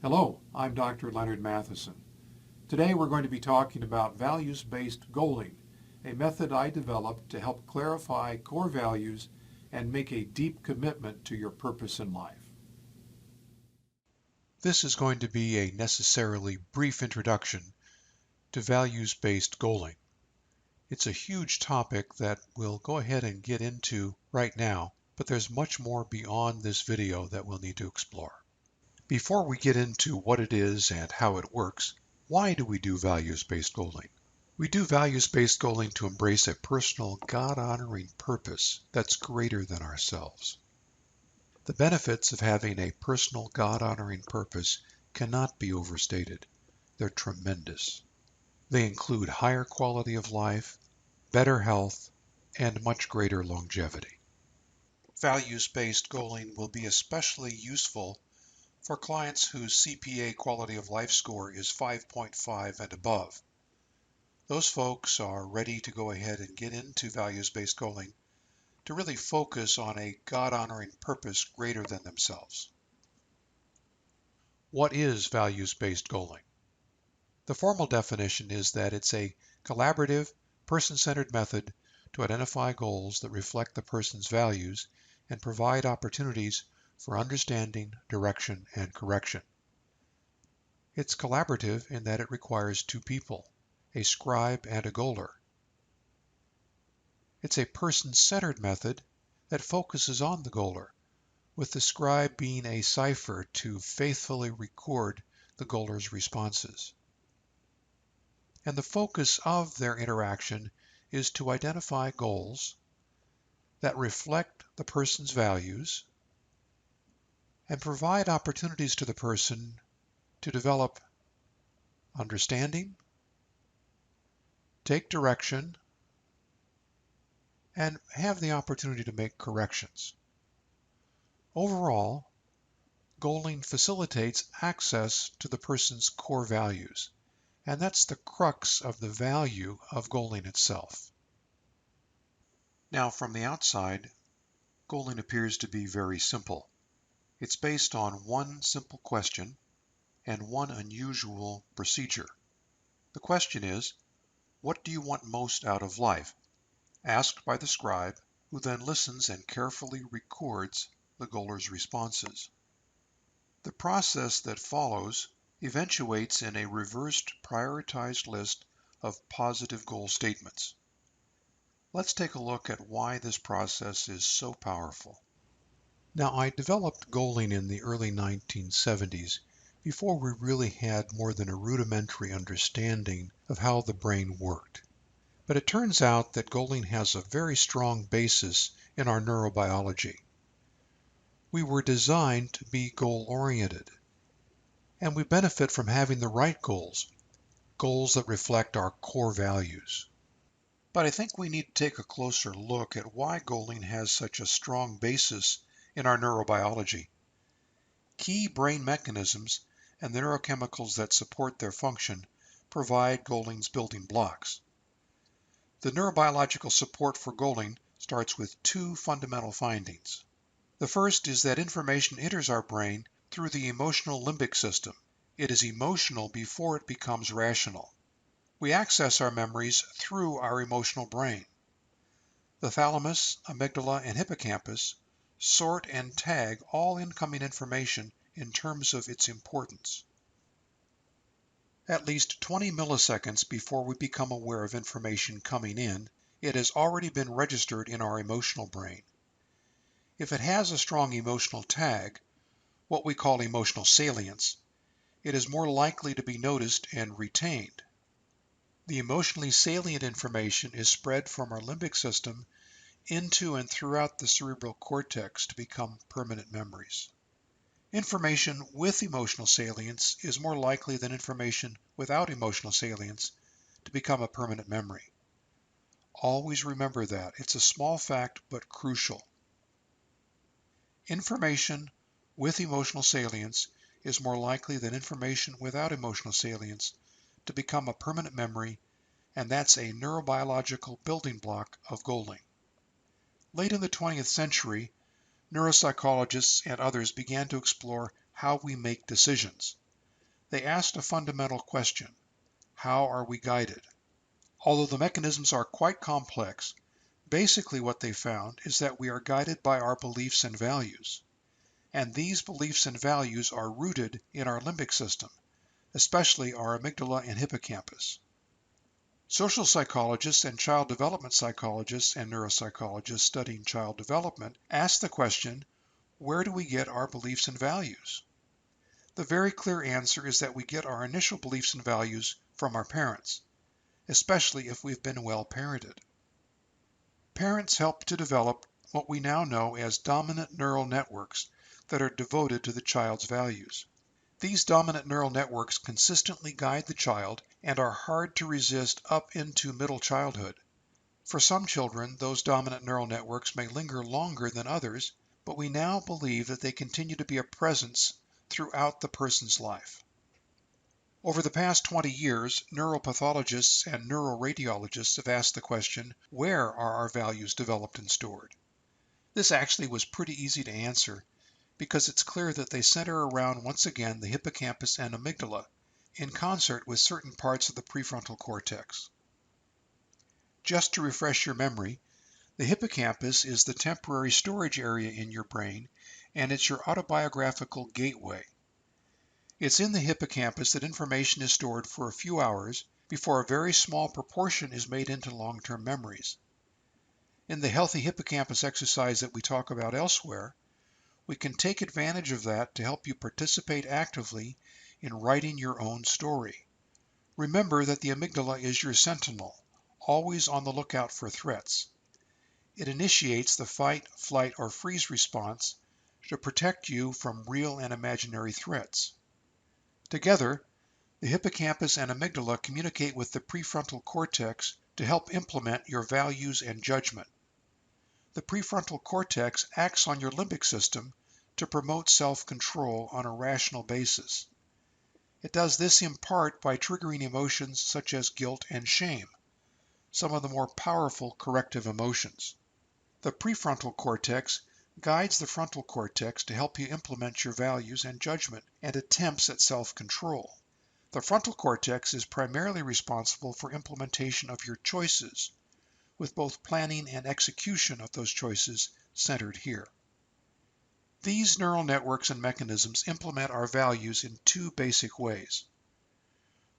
Hello, I'm Dr. Leonard Matheson. Today we're going to be talking about values-based goaling, a method I developed to help clarify core values and make a deep commitment to your purpose in life. This is going to be a necessarily brief introduction to values-based goaling. It's a huge topic that we'll go ahead and get into right now, but there's much more beyond this video that we'll need to explore. Before we get into what it is and how it works, why do we do values-based goaling? We do values-based goaling to embrace a personal, God-honoring purpose that's greater than ourselves. The benefits of having a personal, God-honoring purpose cannot be overstated. They're tremendous. They include higher quality of life, better health, and much greater longevity. Values-based goaling will be especially useful for clients whose CPA quality of life score is 5.5 and above. Those folks are ready to go ahead and get into values-based goaling to really focus on a God-honoring purpose greater than themselves. What is values-based goaling? The formal definition is that it's a collaborative, person-centered method to identify goals that reflect the person's values and provide opportunities for understanding, direction, and correction. It's collaborative in that it requires two people, a scribe and a goaler. It's a person-centered method that focuses on the goaler, with the scribe being a cipher to faithfully record the goaler's responses. And the focus of their interaction is to identify goals that reflect the person's values and provide opportunities to the person to develop understanding, take direction, and have the opportunity to make corrections. Overall, goaling facilitates access to the person's core values, and that's the crux of the value of goaling itself. Now, from the outside, goaling appears to be very simple. It's based on one simple question and one unusual procedure. The question is, what do you want most out of life? Asked by the scribe, who then listens and carefully records the goaler's responses. The process that follows eventuates in a reversed prioritized list of positive goal statements. Let's take a look at why this process is so powerful. Now, I developed goaling in the early 1970s before we really had more than a rudimentary understanding of how the brain worked. But it turns out that goaling has a very strong basis in our neurobiology. We were designed to be goal-oriented, and we benefit from having the right goals, goals that reflect our core values. But I think we need to take a closer look at why goaling has such a strong basis in our neurobiology. Key brain mechanisms and the neurochemicals that support their function provide goaling's building blocks. The neurobiological support for goaling starts with two fundamental findings. The first is that information enters our brain through the emotional limbic system. It is emotional before it becomes rational. We access our memories through our emotional brain. The thalamus, amygdala, and hippocampus sort and tag all incoming information in terms of its importance. At least 20 milliseconds before we become aware of information coming in, it has already been registered in our emotional brain. If it has a strong emotional tag, what we call emotional salience, it is more likely to be noticed and retained. The emotionally salient information is spread from our limbic system into and throughout the cerebral cortex to become permanent memories. Information with emotional salience is more likely than information without emotional salience to become a permanent memory. Always remember that. It's a small fact, but crucial. Information with emotional salience is more likely than information without emotional salience to become a permanent memory, and that's a neurobiological building block of goaling. Late in the 20th century, neuropsychologists and others began to explore how we make decisions. They asked a fundamental question: how are we guided? Although the mechanisms are quite complex, basically what they found is that we are guided by our beliefs and values. And these beliefs and values are rooted in our limbic system, especially our amygdala and hippocampus. Social psychologists and child development psychologists and neuropsychologists studying child development ask the question, where do we get our beliefs and values? The very clear answer is that we get our initial beliefs and values from our parents, especially if we've been well parented. Parents help to develop what we now know as dominant neural networks that are devoted to the child's values. These dominant neural networks consistently guide the child and are hard to resist up into middle childhood. For some children, those dominant neural networks may linger longer than others, but we now believe that they continue to be a presence throughout the person's life. Over the past 20 years, neuropathologists and neuroradiologists have asked the question, where are our values developed and stored? This actually was pretty easy to answer, because it's clear that they center around, once again, the hippocampus and amygdala, in concert with certain parts of the prefrontal cortex. Just to refresh your memory, the hippocampus is the temporary storage area in your brain, and it's your autobiographical gateway. It's in the hippocampus that information is stored for a few hours before a very small proportion is made into long-term memories. In the healthy hippocampus exercise that we talk about elsewhere, we can take advantage of that to help you participate actively in writing your own story. Remember that the amygdala is your sentinel, always on the lookout for threats. It initiates the fight, flight, or freeze response to protect you from real and imaginary threats. Together, the hippocampus and amygdala communicate with the prefrontal cortex to help implement your values and judgment. The prefrontal cortex acts on your limbic system to promote self-control on a rational basis. It does this in part by triggering emotions such as guilt and shame, some of the more powerful corrective emotions. The prefrontal cortex guides the frontal cortex to help you implement your values and judgment and attempts at self-control. The frontal cortex is primarily responsible for implementation of your choices, with both planning and execution of those choices centered here. These neural networks and mechanisms implement our values in two basic ways.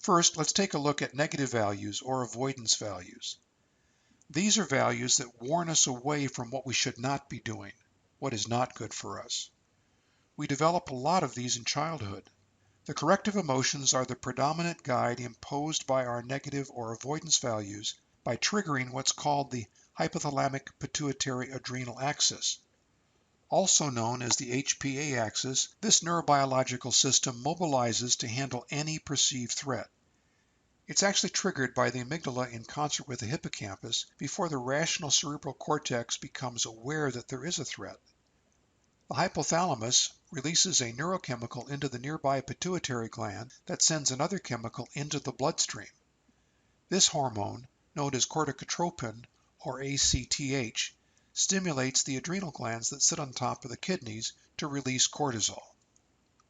First, let's take a look at negative values or avoidance values. These are values that warn us away from what we should not be doing, what is not good for us. We develop a lot of these in childhood. The corrective emotions are the predominant guide imposed by our negative or avoidance values by triggering what's called the hypothalamic pituitary adrenal axis. Also known as the HPA axis, this neurobiological system mobilizes to handle any perceived threat. It's actually triggered by the amygdala in concert with the hippocampus before the rational cerebral cortex becomes aware that there is a threat. The hypothalamus releases a neurochemical into the nearby pituitary gland that sends another chemical into the bloodstream. This hormone, known as corticotropin or ACTH, stimulates the adrenal glands that sit on top of the kidneys to release cortisol.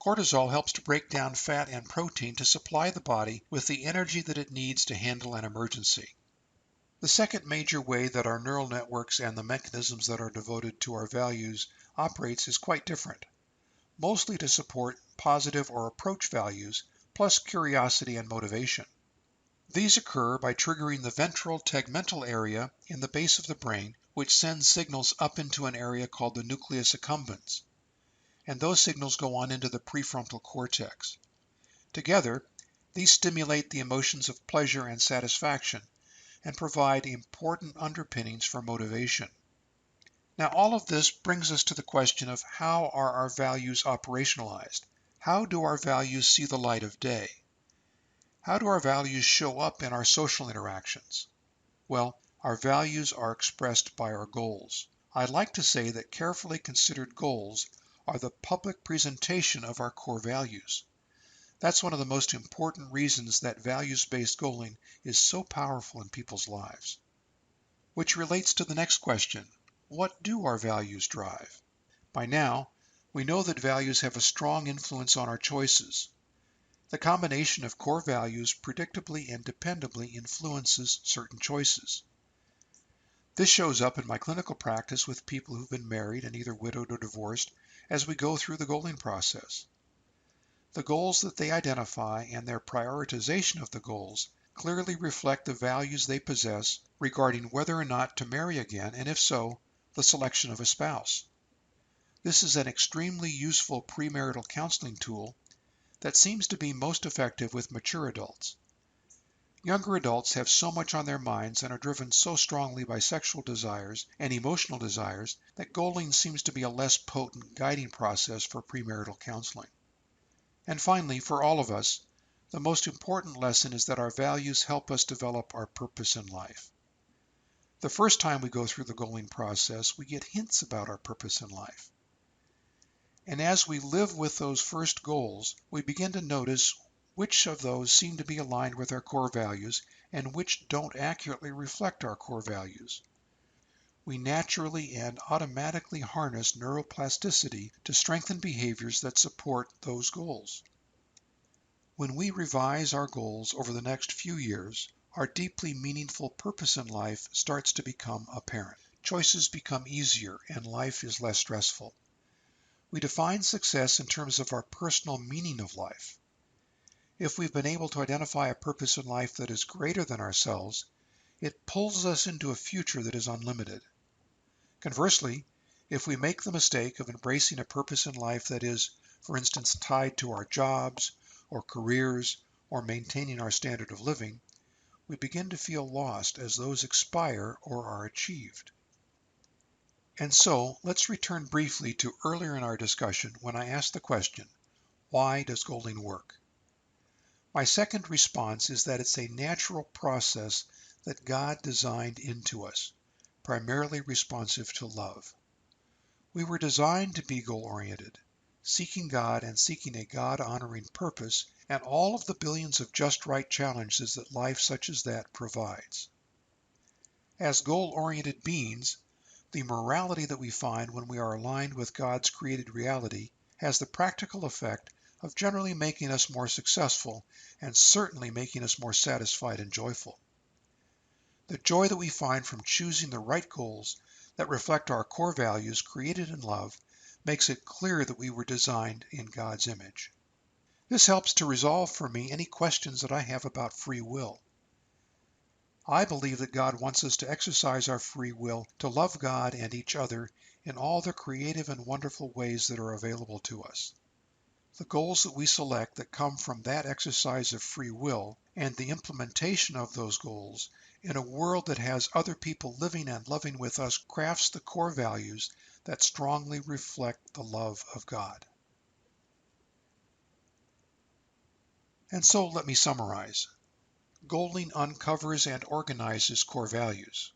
Cortisol helps to break down fat and protein to supply the body with the energy that it needs to handle an emergency. The second major way that our neural networks and the mechanisms that are devoted to our values operates is quite different, mostly to support positive or approach values, plus curiosity and motivation. These occur by triggering the ventral tegmental area in the base of the brain, which sends signals up into an area called the nucleus accumbens, and those signals go on into the prefrontal cortex. Together, these stimulate the emotions of pleasure and satisfaction, and provide important underpinnings for motivation. Now, all of this brings us to the question of how are our values operationalized? How do our values see the light of day? How do our values show up in our social interactions? Well, our values are expressed by our goals. I like to say that carefully considered goals are the public presentation of our core values. That's one of the most important reasons that values-based goaling is so powerful in people's lives. Which relates to the next question: what do our values drive? By now, we know that values have a strong influence on our choices. The combination of core values predictably and dependably influences certain choices. This shows up in my clinical practice with people who've been married and either widowed or divorced as we go through the goaling process. The goals that they identify and their prioritization of the goals clearly reflect the values they possess regarding whether or not to marry again, and if so, the selection of a spouse. This is an extremely useful premarital counseling tool that seems to be most effective with mature adults. Younger adults have so much on their minds and are driven so strongly by sexual desires and emotional desires that goaling seems to be a less potent guiding process for premarital counseling. And finally, for all of us, the most important lesson is that our values help us develop our purpose in life. The first time we go through the goaling process, we get hints about our purpose in life. And as we live with those first goals, we begin to notice which of those seem to be aligned with our core values and which don't accurately reflect our core values. We naturally and automatically harness neuroplasticity to strengthen behaviors that support those goals. When we revise our goals over the next few years, our deeply meaningful purpose in life starts to become apparent. Choices become easier and life is less stressful. We define success in terms of our personal meaning of life. If we've been able to identify a purpose in life that is greater than ourselves, it pulls us into a future that is unlimited. Conversely, if we make the mistake of embracing a purpose in life that is, for instance, tied to our jobs or careers or maintaining our standard of living, we begin to feel lost as those expire or are achieved. And so, let's return briefly to earlier in our discussion when I asked the question, why does goaling work? My second response is that it's a natural process that God designed into us, primarily responsive to love. We were designed to be goal-oriented, seeking God and seeking a God-honoring purpose and all of the billions of just right challenges that life such as that provides. As goal-oriented beings, the morality that we find when we are aligned with God's created reality has the practical effect of generally making us more successful and certainly making us more satisfied and joyful. The joy that we find from choosing the right goals that reflect our core values created in love makes it clear that we were designed in God's image. This helps to resolve for me any questions that I have about free will. I believe that God wants us to exercise our free will to love God and each other in all the creative and wonderful ways that are available to us. The goals that we select that come from that exercise of free will and the implementation of those goals in a world that has other people living and loving with us crafts the core values that strongly reflect the love of God. And so let me summarize. Goaling uncovers and organizes core values.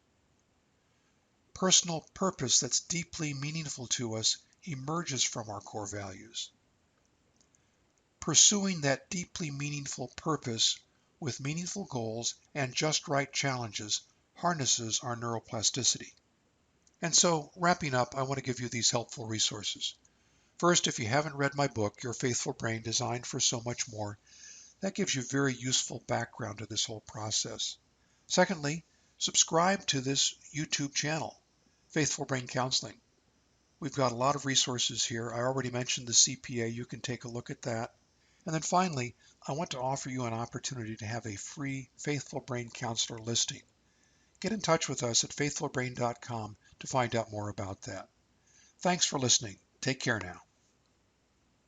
Personal purpose that's deeply meaningful to us emerges from our core values. Pursuing that deeply meaningful purpose with meaningful goals and just right challenges harnesses our neuroplasticity. And so, wrapping up, I want to give you these helpful resources. First, if you haven't read my book, Your Faithful Brain, Designed for So Much More, that gives you very useful background to this whole process. Secondly, subscribe to this YouTube channel, Faithful Brain Counseling. We've got a lot of resources here. I already mentioned the CPA. You can take a look at that. And then finally, I want to offer you an opportunity to have a free Faithful Brain Counselor listing. Get in touch with us at faithfulbrain.com to find out more about that. Thanks for listening. Take care now.